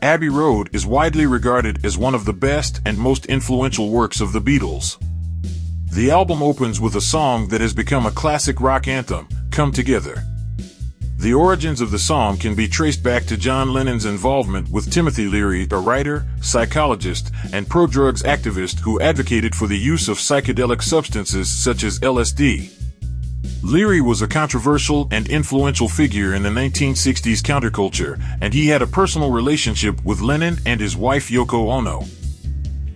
Abbey Road is widely regarded as one of the best and most influential works of the Beatles. The album opens with a song that has become a classic rock anthem, Come Together. The origins of the song can be traced back to John Lennon's involvement with Timothy Leary, a writer, psychologist, and pro-drugs activist who advocated for the use of psychedelic substances such as LSD. Leary was a controversial and influential figure in the 1960s counterculture, and he had a personal relationship with Lennon and his wife Yoko Ono.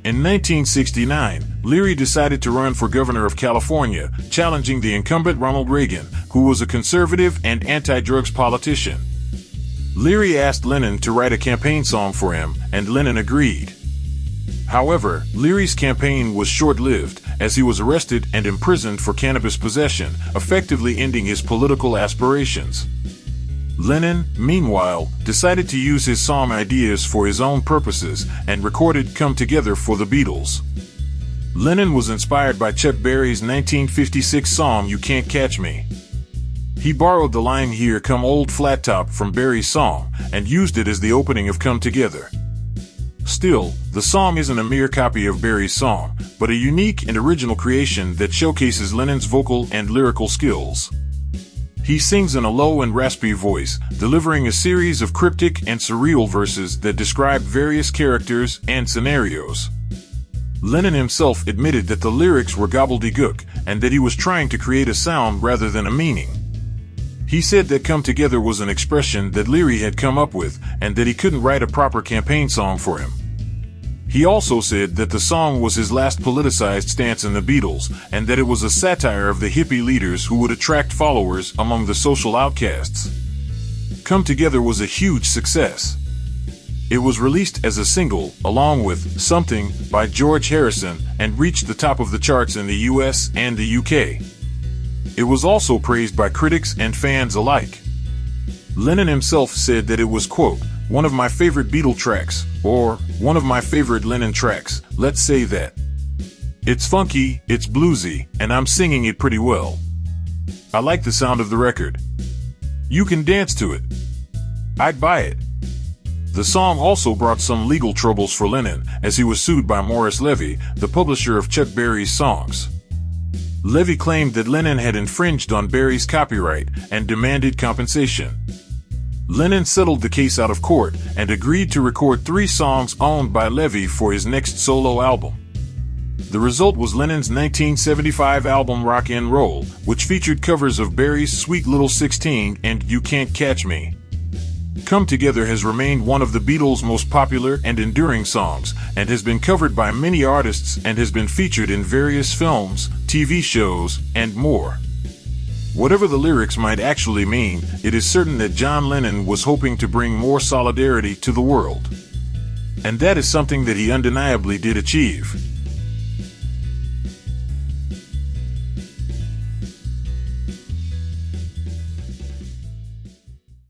In 1969, Leary decided to run for governor of California, challenging the incumbent Ronald Reagan, who was a conservative and anti-drugs politician. Leary asked Lennon to write a campaign song for him, and Lennon agreed. However, Leary's campaign was short-lived, as he was arrested and imprisoned for cannabis possession, effectively ending his political aspirations. Lennon, meanwhile, decided to use his song ideas for his own purposes and recorded Come Together for the Beatles. Lennon was inspired by Chuck Berry's 1956 song You Can't Catch Me. He borrowed the line "Here Come Old Flat Top" from Berry's song and used it as the opening of Come Together. Still, the song isn't a mere copy of Berry's song, but a unique and original creation that showcases Lennon's vocal and lyrical skills. He sings in a low and raspy voice, delivering a series of cryptic and surreal verses that describe various characters and scenarios. Lennon himself admitted that the lyrics were gobbledygook and that he was trying to create a sound rather than a meaning. He said that Come Together was an expression that Leary had come up with and that he couldn't write a proper campaign song for him. He also said that the song was his last politicized stance in the Beatles and that it was a satire of the hippie leaders who would attract followers among the social outcasts. Come Together was a huge success. It was released as a single, along with Something by George Harrison, and reached the top of the charts in the US and the UK. It was also praised by critics and fans alike. Lennon himself said that it was, quote, one of my favorite Beatle tracks, or one of my favorite Lennon tracks, let's say that. It's funky, it's bluesy, and I'm singing it pretty well. I like the sound of the record. You can dance to it. I'd buy it. The song also brought some legal troubles for Lennon, as he was sued by Morris Levy, the publisher of Chuck Berry's songs. Levy claimed that Lennon had infringed on Berry's copyright and demanded compensation. Lennon settled the case out of court and agreed to record 3 songs owned by Levy for his next solo album. The result was Lennon's 1975 album Rock 'n' Roll, which featured covers of Berry's Sweet Little 16 and You Can't Catch Me. Come Together has remained one of the Beatles' most popular and enduring songs, and has been covered by many artists and has been featured in various films, TV shows, and more. Whatever the lyrics might actually mean, it is certain that John Lennon was hoping to bring more solidarity to the world. And that is something that he undeniably did achieve.